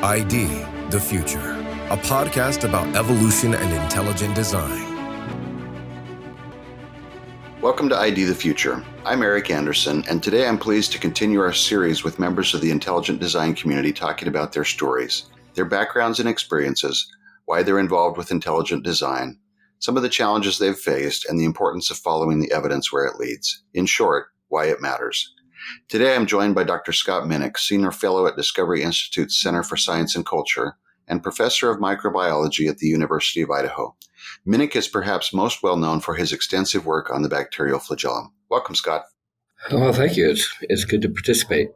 ID the Future, a podcast about evolution and intelligent design. Welcome to ID the Future. I'm Eric Anderson, and today I'm pleased to continue our series with members of the intelligent design community talking about their stories, their backgrounds and experiences, why they're involved with intelligent design, some of the challenges they've faced, and the importance of following the evidence where it leads. In short, why it matters. Today I'm joined by Dr. Scott Minnich, Senior Fellow at Discovery Institute's Center for Science and Culture and Professor of Microbiology at the University of Idaho. Minnich is perhaps most well known for his extensive work on the bacterial flagellum. Welcome, Scott. Oh, thank you. It's good to participate.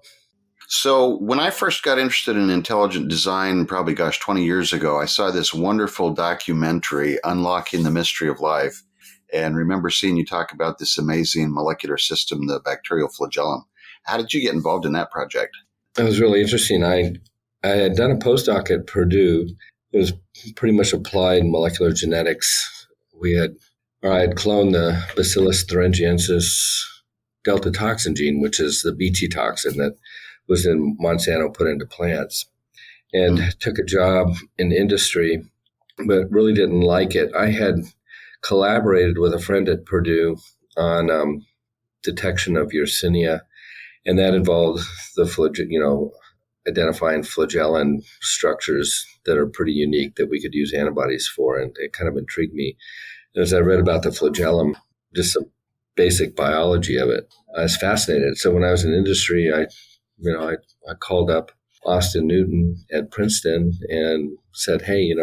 So when I first got interested in intelligent design, probably, 20 years ago, I saw this wonderful documentary, Unlocking the Mystery of Life, and remember seeing you talk about this amazing molecular system, the bacterial flagellum. How did you get involved in that project? It was really interesting. I had done a postdoc at Purdue. It was pretty much applied molecular genetics. I had cloned the Bacillus thuringiensis delta toxin gene, which is the Bt toxin that was in Monsanto put into plants, and took a job in industry, but really didn't like it. I had collaborated with a friend at Purdue on detection of Yersinia, and that involved identifying flagellum structures that are pretty unique that we could use antibodies for, and it kind of intrigued me. As I read about the flagellum, just some basic biology of it, I was fascinated. So when I was in industry, I called up Austin Newton at Princeton and said, "Hey,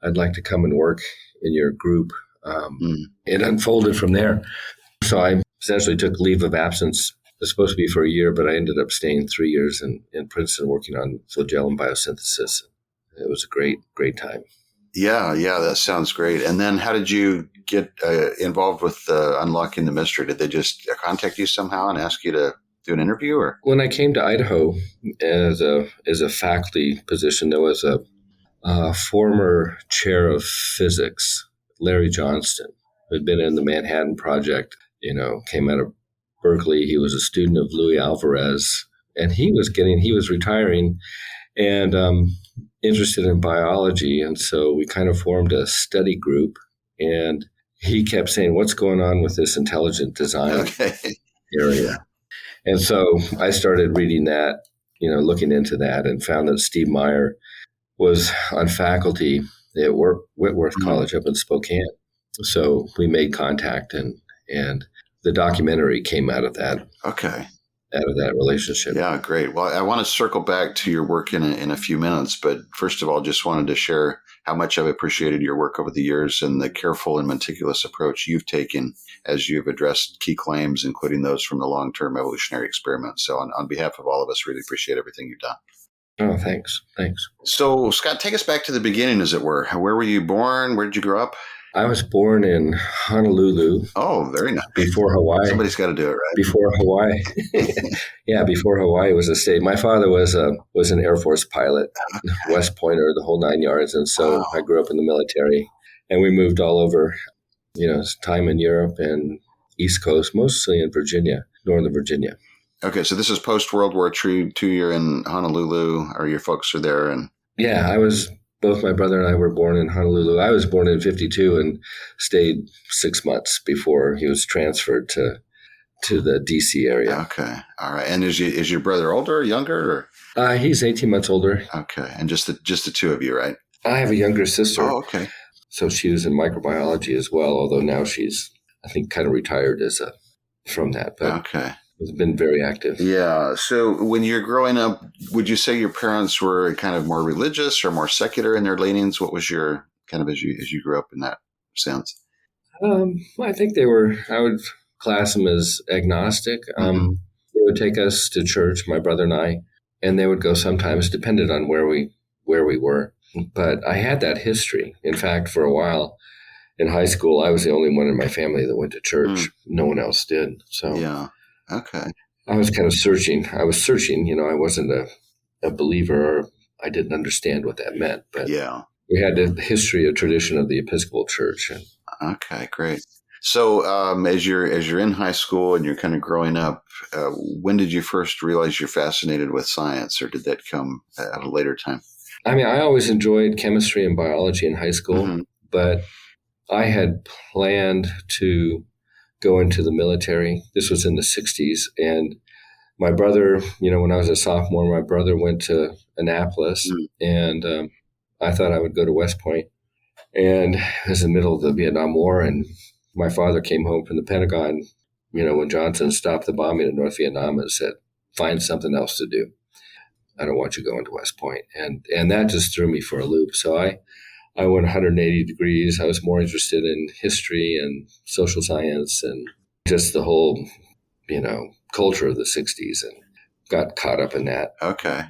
I'd like to come and work in your group." It unfolded from there. So I essentially took leave of absence. It was supposed to be for a year, but I ended up staying 3 years in Princeton working on flagellum biosynthesis. It was a great time. Yeah, that sounds great. And then how did you get involved with Unlocking the Mystery? Did they just contact you somehow and ask you to do an interview? Or when I came to Idaho as a faculty position, there was a former chair of physics, Larry Johnston, who had been in the Manhattan Project, came out of Berkeley. He was a student of Louis Alvarez, and he was retiring and interested in biology. And so we kind of formed a study group, and he kept saying, "What's going on with this intelligent design area?" And so I started reading that, looking into that, and found that Steve Meyer was on faculty at Whitworth College up in Spokane. So we made contact, and the documentary came out of that. Okay. Out of that relationship. Yeah, great. Well, I want to circle back to your work in a few minutes, but first of all, just wanted to share how much I've appreciated your work over the years and the careful and meticulous approach you've taken as you've addressed key claims, including those from the long-term evolutionary experiment. So on behalf of all of us, really appreciate everything you've done. Oh, thanks. So, Scott, take us back to the beginning, as it were. Where were you born? Where did you grow up? I was born in Honolulu. Oh, very nice. Before Hawaii. Somebody's got to do it, right? Before Hawaii. Yeah, before Hawaii was a state. My father was an Air Force pilot, West Pointer, the whole 9 yards. And so I grew up in the military, and we moved all over, time in Europe and East Coast, mostly in Virginia, Northern Virginia. Okay, so this is post-World War II. You're in Honolulu, or your folks are there? And yeah, both my brother and I were born in Honolulu. I was born in 1952 and stayed 6 months before he was transferred to the D.C. area. Okay. All right. And is your brother older or younger? Or? He's 18 months older. Okay. And just the two of you, right? I have a younger sister. Oh, okay. So she was in microbiology as well, although now she's, I think, kind of retired from that. But okay. Has been very active. Yeah. So when you're growing up, would you say your parents were kind of more religious or more secular in their leanings? What was your kind of as you grew up in that sense? I think they were. I would class them as agnostic. They would take us to church, my brother and I, and they would go sometimes, depended on where we were. But I had that history. In fact, for a while in high school, I was the only one in my family that went to church. No one else did. So yeah. Okay. I was kind of searching. I wasn't a believer, or I didn't understand what that meant. But yeah, we had a history, a tradition of the Episcopal Church. Okay, great. So as you're in high school and you're kind of growing up, when did you first realize you're fascinated with science, or did that come at a later time? I mean, I always enjoyed chemistry and biology in high school, Mm-hmm. but I had planned to go into the military. This was in the 60s. And my brother, when I was a sophomore, my brother went to Annapolis, and I thought I would go to West Point. And it was in the middle of the Vietnam War, and my father came home from the Pentagon, when Johnson stopped the bombing of North Vietnam, and said, find something else to do. I don't want you going to West Point. And that just threw me for a loop. So I went 180 degrees. I was more interested in history and social science and just the whole, culture of the 60s, and got caught up in that. Okay.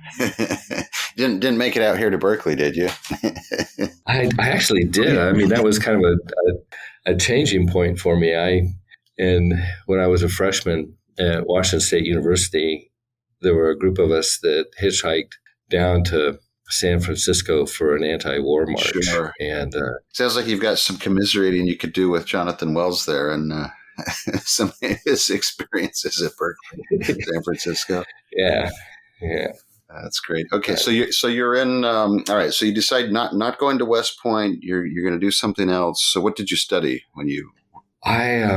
Didn't make it out here to Berkeley, did you? I actually did. I mean, that was kind of a changing point for me. When I was a freshman at Washington State University, there were a group of us that hitchhiked down to San Francisco for an anti-war march. Sure. And sounds like you've got some commiserating you could do with Jonathan Wells there, and some of his experiences at Berkeley, San Francisco. Yeah. That's great. Okay, so you're in. All right, so you decide not going to West Point. You're going to do something else. So what did you study when you? I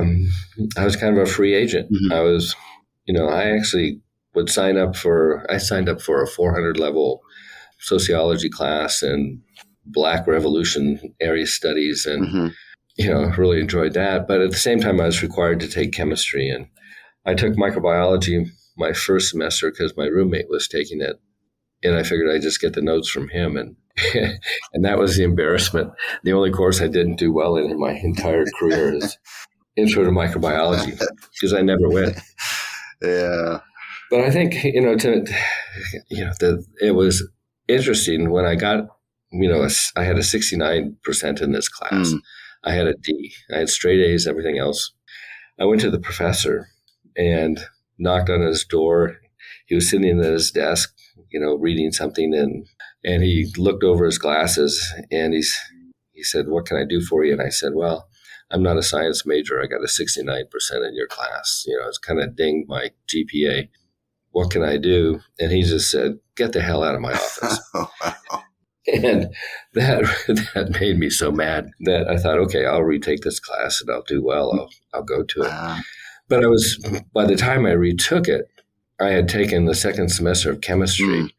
was kind of a free agent. Mm-hmm. I was, I actually would sign up for. I signed up for a 400 level sociology class and Black Revolutionary studies, and Mm-hmm. Really enjoyed that. But at the same time, I was required to take chemistry, and I took microbiology my first semester because my roommate was taking it, and I figured I'd just get the notes from him, and and that was the embarrassment. The only course I didn't do well in my entire career is Intro to Microbiology, because I never went. Yeah. But I think it was interesting when I got I had a 69% in this class. Mm. I had a D. I had straight A's, everything else. I went to the professor and knocked on his door. He was sitting at his desk, reading something, and he looked over his glasses, and he said, "What can I do for you?" And I said, "Well, I'm not a science major. I got a 69% in your class. It's kind of dinged my GPA. What can I do?" And he just said, "Get the hell out of my office." Oh, wow. And that made me so mad that I thought, okay, I'll retake this class and I'll do well. I'll go to it. But by the time I retook it, I had taken the second semester of chemistry,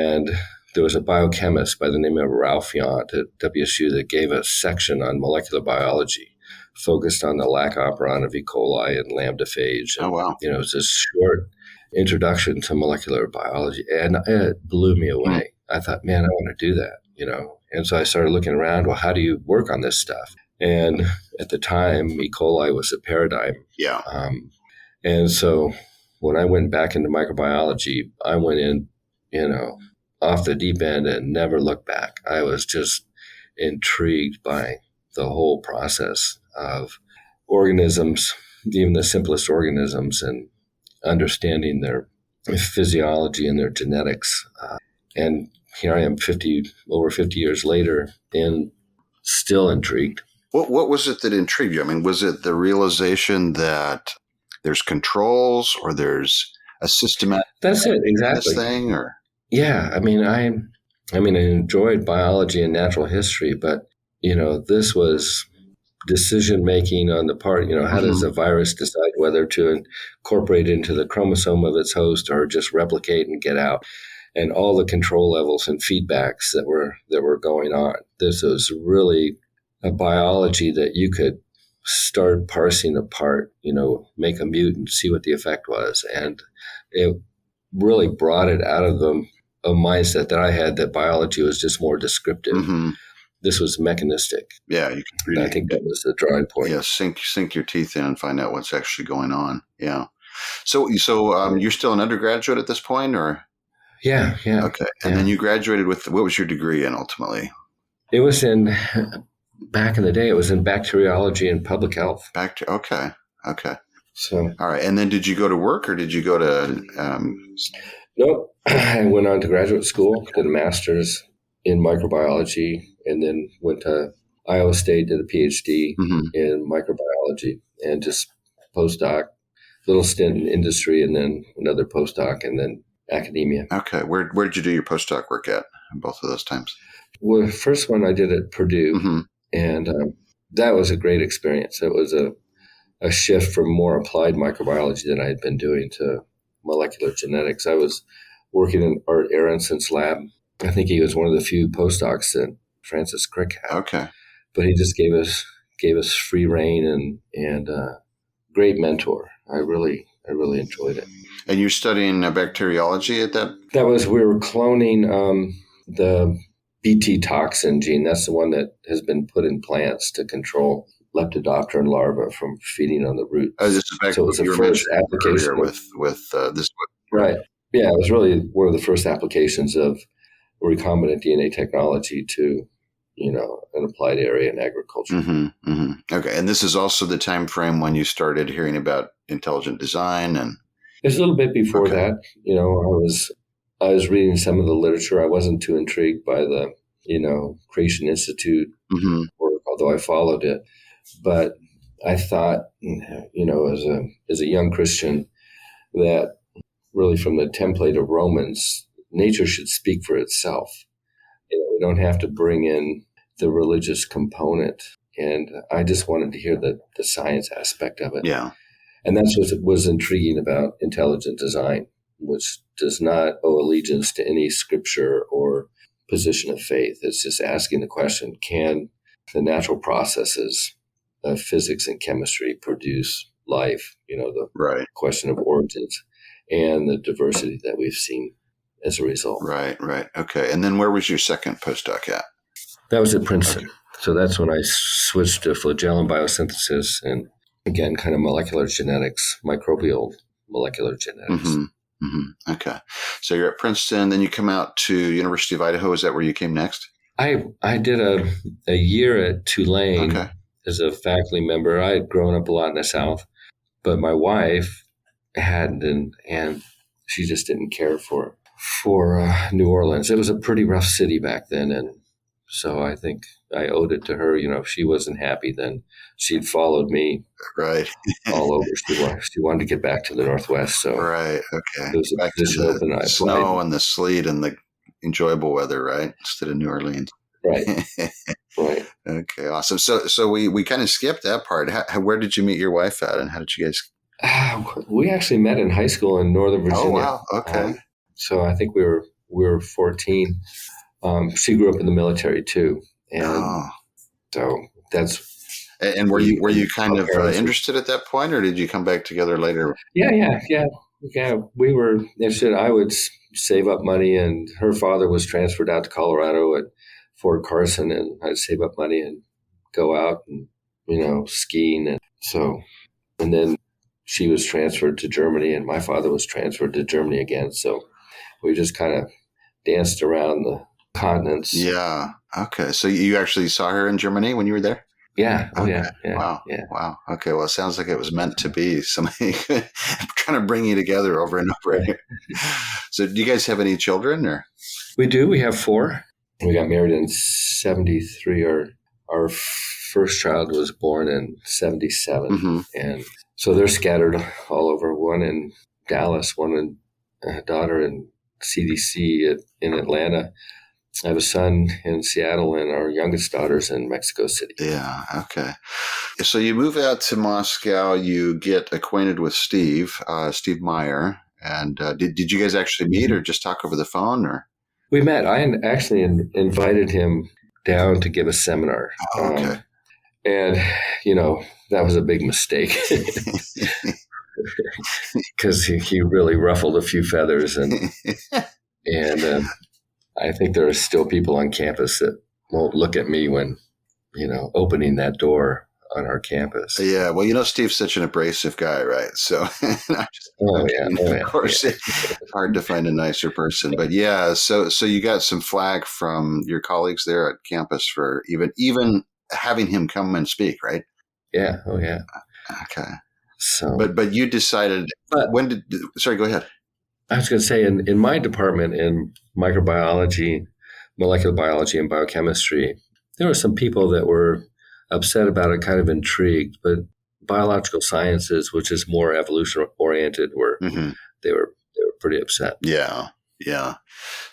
and there was a biochemist by the name of Ralph Yount at WSU that gave a section on molecular biology focused on the lac operon of E. coli and lambda-phage. And, Oh, wow. it was a short introduction to molecular biology, and it blew me away. I thought, man, I want to do that, And so I started looking around, well, how do you work on this stuff? And at the time, E. coli was a paradigm. Yeah. And so when I went back into microbiology, I went in, off the deep end and never looked back. I was just intrigued by the whole process of organisms, even the simplest organisms, and understanding their physiology and their genetics. And here I am over 50 years later and still intrigued. What was it that intrigued you? I mean, was it the realization that there's controls or there's a systematic That's it, exactly. thing? Or yeah, I mean, I enjoyed biology and natural history, but this was decision making on the part. How does a virus decide whether to incorporate into the chromosome of its host or just replicate and get out? And all the control levels and feedbacks that were going on. This was really a biology that you could start parsing apart, make a mutant, see what the effect was. And it really brought it out of a mindset that I had that biology was just more descriptive. Mm-hmm. This was mechanistic. Yeah, you can really, I think that was the drawing point. Yeah, sink your teeth in and find out what's actually going on. Yeah. So you're still an undergraduate at this point, or? Yeah. Okay. And then you graduated with, what was your degree in ultimately? It was back in the day, it was in bacteriology and public health. Okay. So. All right. And then did you go to work, or did you go to? Nope. I went on to graduate school, did a master's in microbiology, and then went to Iowa State, did a PhD Mm-hmm. in microbiology, and just postdoc, little stint in industry, and then another postdoc, and then academia. Okay. Where did you do your postdoc work at in both of those times? Well, the first one I did at Purdue, Mm-hmm. and that was a great experience. It was a shift from more applied microbiology than I had been doing to molecular genetics. I was working in Art Aronson's lab. I think he was one of the few postdocs that Francis Crick had. Okay. But he just gave us free reign and great mentor. I really enjoyed it. And you're studying bacteriology at that? We were cloning the Bt toxin gene. That's the one that has been put in plants to control Lepidopteran larvae from feeding on the roots. Oh, this is back so it was the first application with this. Right. Yeah, it was really one of the first applications of recombinant DNA technology to, an applied area in agriculture. Mm-hmm, mm-hmm. Okay, and this is also the time frame when you started hearing about intelligent design, and it's a little bit before that. I was reading some of the literature. I wasn't too intrigued by the, Creation Institute mm-hmm. work, although I followed it. But I thought, as a young Christian, that really from the template of Romans, nature should speak for itself. We don't have to bring in the religious component. And I just wanted to hear the science aspect of it. Yeah. And that's what was intriguing about intelligent design, which does not owe allegiance to any scripture or position of faith. It's just asking the question, can the natural processes of physics and chemistry produce life? The question of origins and the diversity that we've seen as a result. Right. Okay. And then where was your second postdoc at? That was at Princeton. Okay. So that's when I switched to flagellum biosynthesis and, again, kind of molecular genetics, microbial molecular genetics. Mm-hmm. Mm-hmm. Okay. So you're at Princeton, then you come out to University of Idaho. Is that where you came next? I did a year at Tulane as a faculty member. I had grown up a lot in the South, but my wife hadn't, and she just didn't care for New Orleans. It was a pretty rough city back then, and so I think I owed it to her. If she wasn't happy, then she'd followed me all over. She wanted to get back to the Northwest, so okay. There was a position open. I snow applied. and the sleet and the enjoyable weather, right? Instead of New Orleans, right? Okay, awesome. So we kind of skipped that part. Where did you meet your wife at, and how did you guys? We actually met in high school in Northern Virginia. Oh wow! Okay. So I think we were 14. She grew up in the military too, and so that's. And were you kind of interested at that point, or did you come back together later? Yeah. We were interested. I would save up money, and her father was transferred out to Colorado at Fort Carson, and I'd save up money and go out and skiing, and then she was transferred to Germany, and my father was transferred to Germany again. So we just kind of danced around the continents. Yeah. Okay. So you actually saw her in Germany when you were there? Yeah. Oh, okay. Yeah. Wow. Yeah. Wow. Okay. Well, it sounds like it was meant to be. Somebody trying to bring you together over and over here. So do you guys have any children, or? We do. We have 4. We got married in 73. Our first child was born in 77. Mm-hmm. And so they're scattered all over. One in Dallas, one in a daughter in CDC in Atlanta. I have a son in Seattle, and our youngest daughter's in Mexico City. Yeah. Okay. So you move out to Moscow. You get acquainted with Steve Meyer. And did you guys actually meet, or just talk over the phone, or? We met. I actually invited him down to give a seminar. Oh, okay. And, that was a big mistake because he really ruffled a few feathers. And I think there are still people on campus that won't look at me when, opening that door on our campus. Yeah. Well, Steve's such an abrasive guy, right? So, of course, it's hard to find a nicer person. But yeah, so you got some flack from your colleagues there at campus for even having him come and speak, right? Yeah. Oh, yeah. Okay. So, but you decided. Sorry, go ahead. I was going to say, in my department in microbiology, molecular biology, and biochemistry, There were some people that were upset about it, kind of intrigued, but biological sciences, which is more evolution oriented, they were pretty upset. Yeah. Yeah.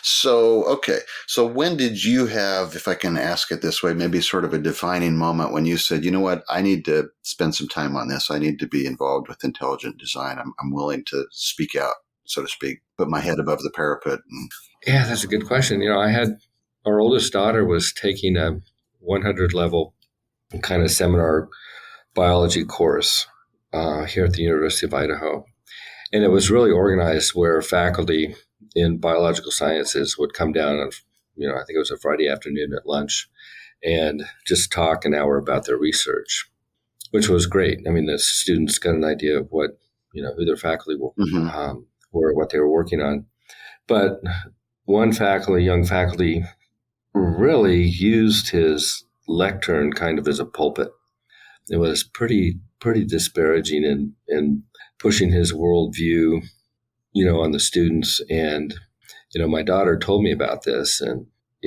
So, okay. So when did you have, if I can ask it this way, maybe sort of a defining moment when you said, you know what, I need to spend some time on this. I need to be involved with intelligent design. I'm willing to speak out, so to speak, put my head above the parapet. Yeah, that's a good question. Our oldest daughter was taking a 100 level kind of seminar biology course here at the University of Idaho. And it was really organized where faculty in biological sciences would come down on, I think it was a Friday afternoon at lunch and just talk an hour about their research, which was great. I mean, the students got an idea of what, who their faculty were, what they were working on. But one young faculty, really used his lectern kind of as a pulpit. It was pretty disparaging and pushing his worldview, on the students. And, my daughter told me about this and,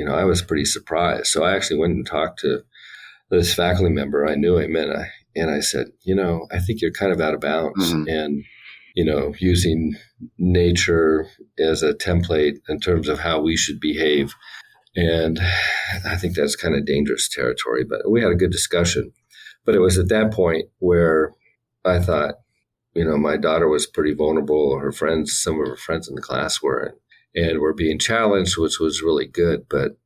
I was pretty surprised. So I actually went and talked to this faculty member. I knew him and I said, I think you're kind of out of bounds and, using nature as a template in terms of how we should behave. And I think that's kind of dangerous territory, but we had a good discussion. But it was at that point where I thought, my daughter was pretty vulnerable. Some of her friends in the class were, and were being challenged, which was really good. But,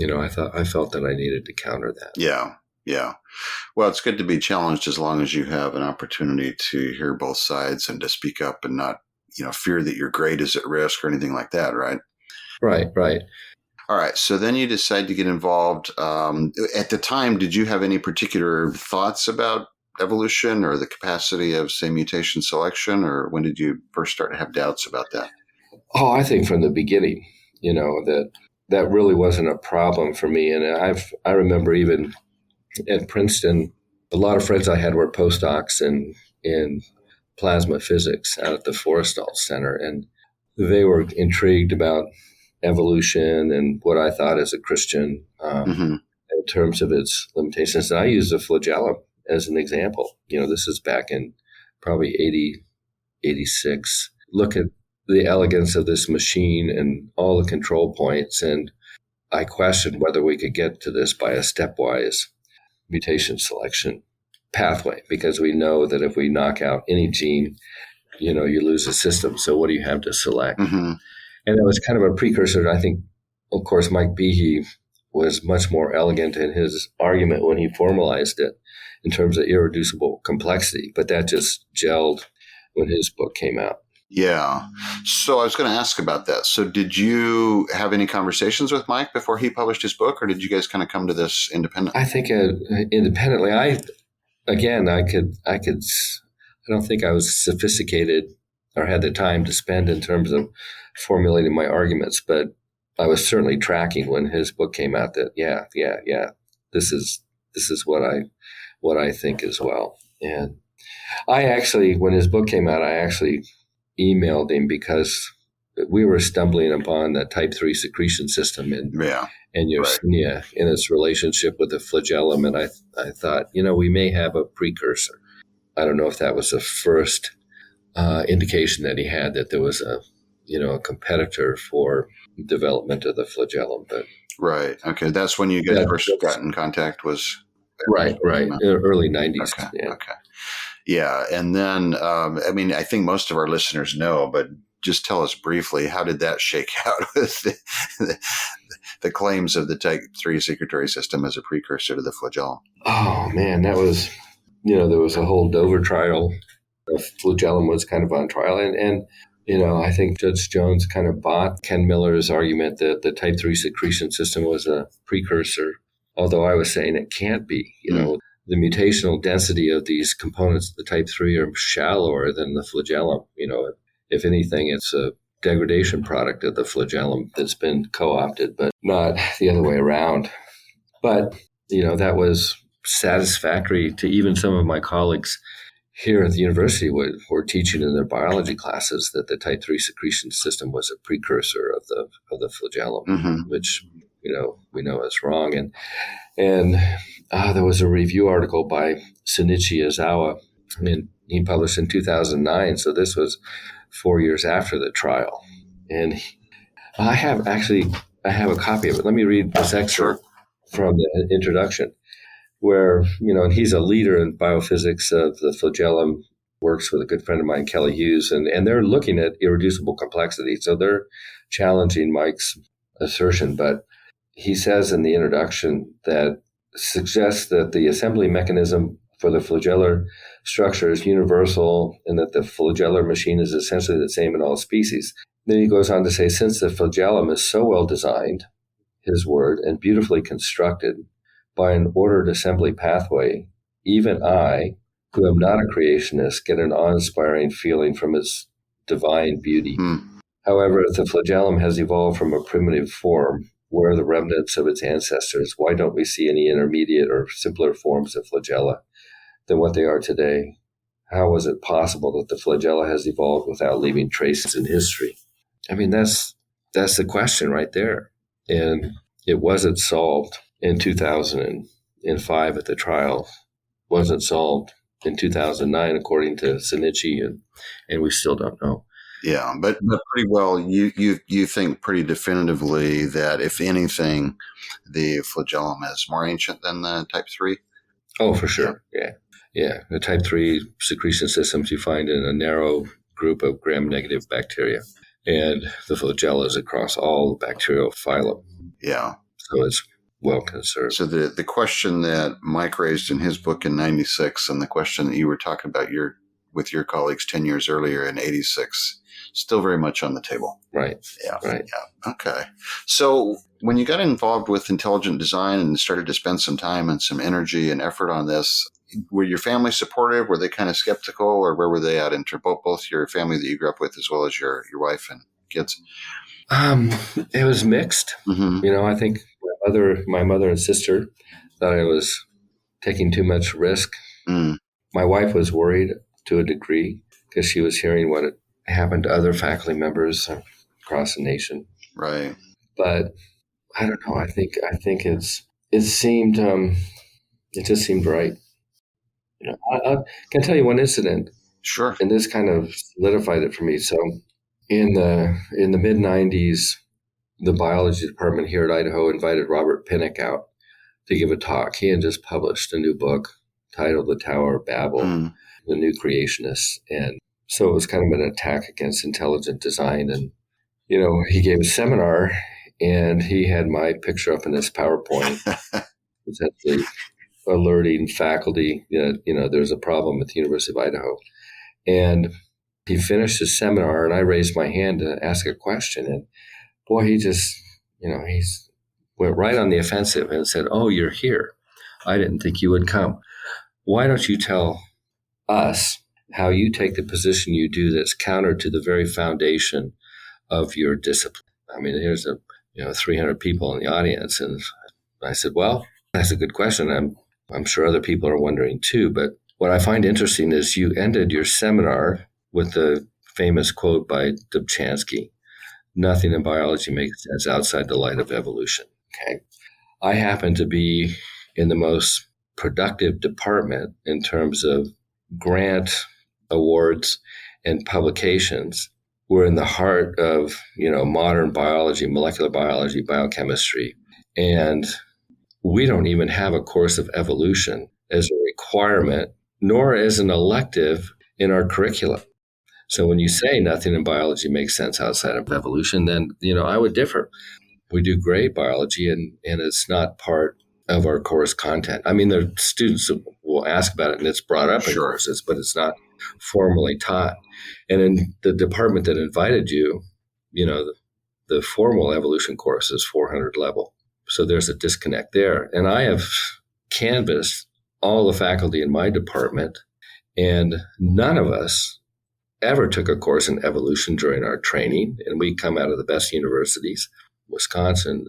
I felt that I needed to counter that. Yeah. Yeah. Well, it's good to be challenged as long as you have an opportunity to hear both sides and to speak up and not, fear that your grade is at risk or anything like that, right? Right. All right. So then you decide to get involved. At the time, did you have any particular thoughts about evolution or the capacity of, say, mutation selection, or when did you first start to have doubts about that? Oh, I think from the beginning, that really wasn't a problem for me. And I remember even at Princeton, a lot of friends I had were postdocs in plasma physics out at the Forrestal Center, and they were intrigued about evolution and what I thought as a Christian in terms of its limitations. And I use the flagellum as an example. This is back in probably 86. Look at the elegance of this machine and all the control points. And I questioned whether we could get to this by a stepwise mutation selection pathway, because we know that if we knock out any gene, you lose a system. So what do you have to select? And that was kind of a precursor. I think, of course, Mike Behe was much more elegant in his argument when he formalized it in terms of irreducible complexity, but that just gelled when his book came out. Yeah. So I was going to ask about that. So did you have any conversations with Mike before he published his book, or did you guys kind of come to this independently? I think independently. I don't think I was sophisticated or had the time to spend in terms of formulating my arguments, but I was certainly tracking when his book came out that, this is what I think as well. And I actually, when his book came out, I actually emailed him because we were stumbling upon the type 3 secretion system in Yersinia in its relationship with the flagellum. And I thought, we may have a precursor. I don't know if that was the first indication that he had that there was a competitor for development of the flagellum. But right. Okay. That's when you guys first got in contact was? Right. Early 90s. Okay. Yeah. Okay. Yeah. And then, I think most of our listeners know, but just tell us briefly, how did that shake out with the claims of the type 3 secretory system as a precursor to the flagellum? Oh, man, that was, there was a whole Dover trial. The flagellum was kind of on trial. And I think Judge Jones kind of bought Ken Miller's argument that the type 3 secretion system was a precursor, although I was saying it can't be. The mutational density of these components of the type 3 are shallower than the flagellum. If anything, it's a degradation product of the flagellum that's been co-opted, but not the other way around. But, that was satisfactory to even some of my colleagues here at the university were teaching in their biology classes that the type 3 secretion system was a precursor of the flagellum, which, we know is wrong. And there was a review article by Shinichi Izawa, and he published in 2009. So this was 4 years after the trial. And I have a copy of it. Let me read this excerpt from the introduction, where, and he's a leader in biophysics of the flagellum, works with a good friend of mine, Kelly Hughes, and they're looking at irreducible complexity. So they're challenging Mike's assertion, but he says in the introduction that suggests that the assembly mechanism for the flagellar structure is universal and that the flagellar machine is essentially the same in all species. Then he goes on to say, since the flagellum is so well designed, his word, and beautifully constructed by an ordered assembly pathway, even I, who am not a creationist, get an awe-inspiring feeling from its divine beauty. However, if the flagellum has evolved from a primitive form, where are the remnants of its ancestors? Why don't we see any intermediate or simpler forms of flagella than what they are today? How was it possible that the flagella has evolved without leaving traces in history? I mean, that's the question right there. And it wasn't solved in 2005 at the trial. Wasn't solved in 2009, according to Shinichi, and we still don't know. Yeah, but pretty well, you think pretty definitively that, if anything, the flagellum is more ancient than the type 3? Oh, for sure. Yeah. The type 3 secretion systems you find in a narrow group of gram-negative bacteria, and the flagella is across all the bacterial phylum. Yeah. So it's well conserved. So the question that Mike raised in his book in 96, and the question that you were talking about with your colleagues 10 years earlier in 86, still very much on the table. Right. Yeah. Right. Yeah. Okay. So when you got involved with intelligent design and started to spend some time and some energy and effort on this, were your family supportive? Were they kind of skeptical, or where were they at in both your family that you grew up with as well as your wife and kids? It was mixed. Mm-hmm. I think my mother and sister thought I was taking too much risk. My wife was worried to a degree because she was hearing what had happened to other faculty members across the nation. Right. But I don't know. I think it seemed it just seemed right. I can tell you one incident. Sure. And this kind of solidified it for me. So in the mid 90s, the biology department here at Idaho invited Robert Minnich out to give a talk. He had just published a new book titled The Tower of Babel, The New Creationists. And so it was kind of an attack against intelligent design. And, he gave a seminar, and he had my picture up in his PowerPoint, essentially alerting faculty that, there's a problem at the University of Idaho. And he finished his seminar, and I raised my hand to ask a question. And boy, he just, he's went right on the offensive and said, "Oh, you're here. I didn't think you would come. Why don't you tell us how you take the position you do that's counter to the very foundation of your discipline?" I mean, here's 300 people in the audience. And I said, well, that's a good question. I'm sure other people are wondering too. But what I find interesting is you ended your seminar with the famous quote by Dobzhansky, "Nothing in biology makes sense outside the light of evolution." Okay. I happen to be in the most productive department in terms of grant awards and publications. We're in the heart of, modern biology, molecular biology, biochemistry. And we don't even have a course of evolution as a requirement, nor as an elective in our curriculum. So when you say nothing in biology makes sense outside of evolution, then, I would differ. We do great biology, and it's not part of our course content. I mean, the students will ask about it, and it's brought up in courses, but it's not formally taught. And in the department that invited you, the formal evolution course is 400 level. So there's a disconnect there. And I have canvassed all the faculty in my department, and none of us ever took a course in evolution during our training. And we come out of the best universities, Wisconsin,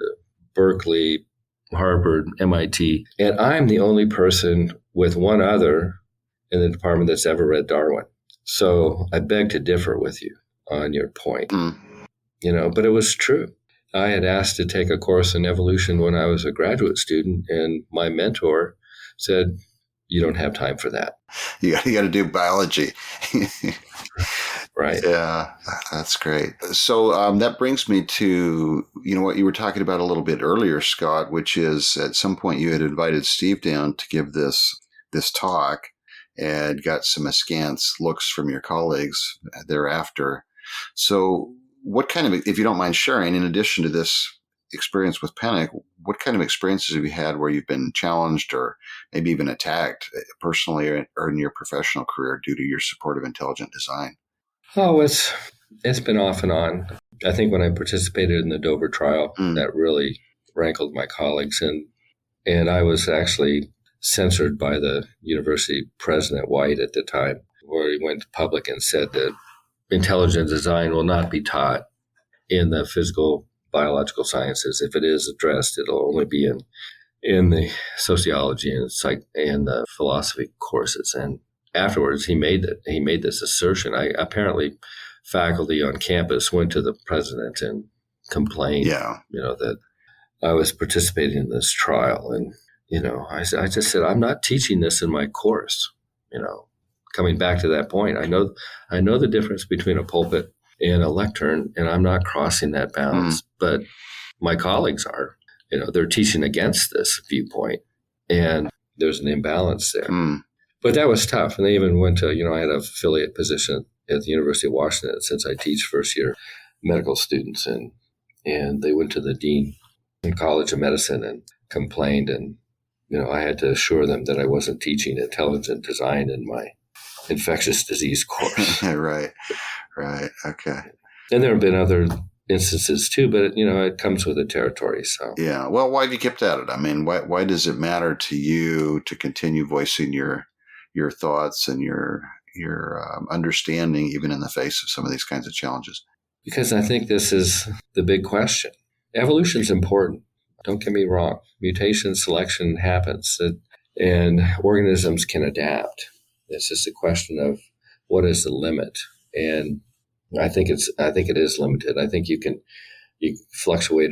Berkeley, Harvard, MIT. And I'm the only person with one other in the department that's ever read Darwin. So I beg to differ with you on your point, but it was true. I had asked to take a course in evolution when I was a graduate student, and my mentor said, "You don't have time for that." You got to do biology. Right. Yeah, that's great. So that brings me to, what you were talking about a little bit earlier, Scott, which is at some point you had invited Steve down to give this talk and got some askance looks from your colleagues thereafter. So what kind of, if you don't mind sharing, in addition to this experience with Minnich, what kind of experiences have you had where you've been challenged or maybe even attacked personally or in your professional career due to your support of intelligent design? Oh, it's been off and on. I think when I participated in the Dover trial, that really rankled my colleagues, and I was actually censored by the university president, White, at the time, where he went public and said that intelligent design will not be taught in the physical biological sciences. If it is addressed, it'll only be in the sociology and the philosophy courses. And afterwards, he made this assertion. Apparently, faculty on campus went to the president and complained, that I was participating in this trial. And, I just said, I'm not teaching this in my course. Coming back to that point, I know the difference between a pulpit and a lectern, and I'm not crossing that bounds. But my colleagues are. They're teaching against this viewpoint, and there's an imbalance there. But that was tough. And they even went to, I had an affiliate position at the University of Washington since I teach first-year medical students. And they went to the dean in College of Medicine and complained. And, I had to assure them that I wasn't teaching intelligent design in my infectious disease course. Right. Okay. And there have been other instances too, but, it comes with the territory. So yeah. Well, why have you kept at it? I mean, why does it matter to you to continue voicing your thoughts and your understanding, even in the face of some of these kinds of challenges? Because I think this is the big question. Evolution is important. Don't get me wrong. Mutation selection happens, and organisms can adapt. It's just a question of what is the limit, and I think it is limited. I think you fluctuate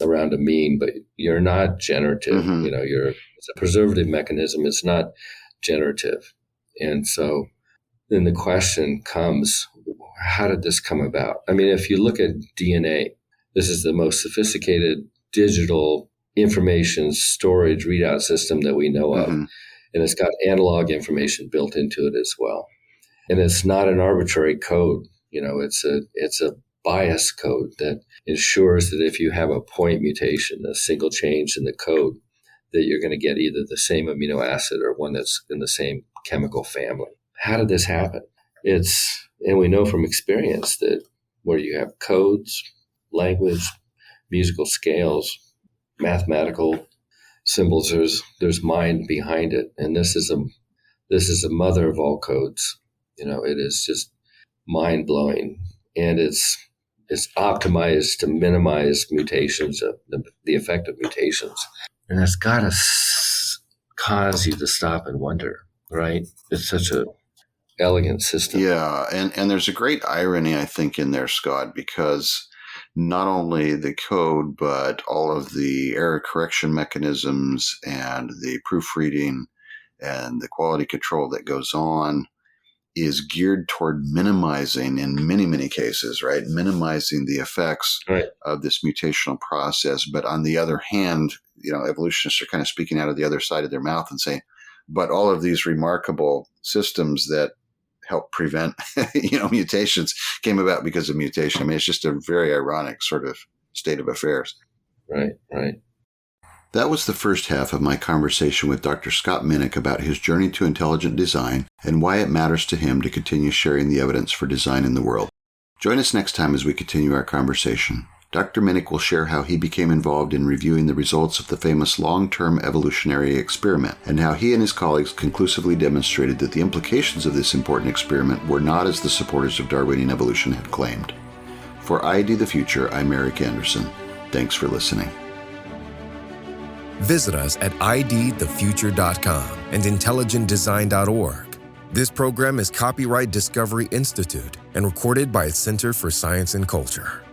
around a mean, but you're not generative. It's a preservative mechanism. It's not generative. And so then the question comes, how did this come about? I mean, if you look at DNA, this is the most sophisticated digital information storage readout system that we know of. And it's got analog information built into it as well. And it's not an arbitrary code. It's a bias code that ensures that if you have a point mutation, a single change in the code, that you're going to get either the same amino acid or one that's in the same chemical family. How did this happen? And we know from experience that where you have codes, language, musical scales, mathematical symbols, there's mind behind it. And this is a mother of all codes. It is just mind-blowing. And it's optimized to minimize mutations, the effect of mutations. And that's got to cause you to stop and wonder, right? It's such a elegant system. Yeah, and there's a great irony, I think, in there, Scott, because not only the code, but all of the error correction mechanisms and the proofreading and the quality control that goes on is geared toward minimizing, in many, many cases, right? Minimizing the effects of this mutational process. But on the other hand, evolutionists are kind of speaking out of the other side of their mouth and saying, but all of these remarkable systems that help prevent, mutations came about because of mutation. I mean, it's just a very ironic sort of state of affairs. Right. That was the first half of my conversation with Dr. Scott Minnich about his journey to intelligent design and why it matters to him to continue sharing the evidence for design in the world. Join us next time as we continue our conversation. Dr. Minnich will share how he became involved in reviewing the results of the famous long-term evolutionary experiment and how he and his colleagues conclusively demonstrated that the implications of this important experiment were not as the supporters of Darwinian evolution had claimed. For ID the Future, I'm Eric Anderson. Thanks for listening. Visit us at idthefuture.com and intelligentdesign.org. This program is copyright Discovery Institute and recorded by its Center for Science and Culture.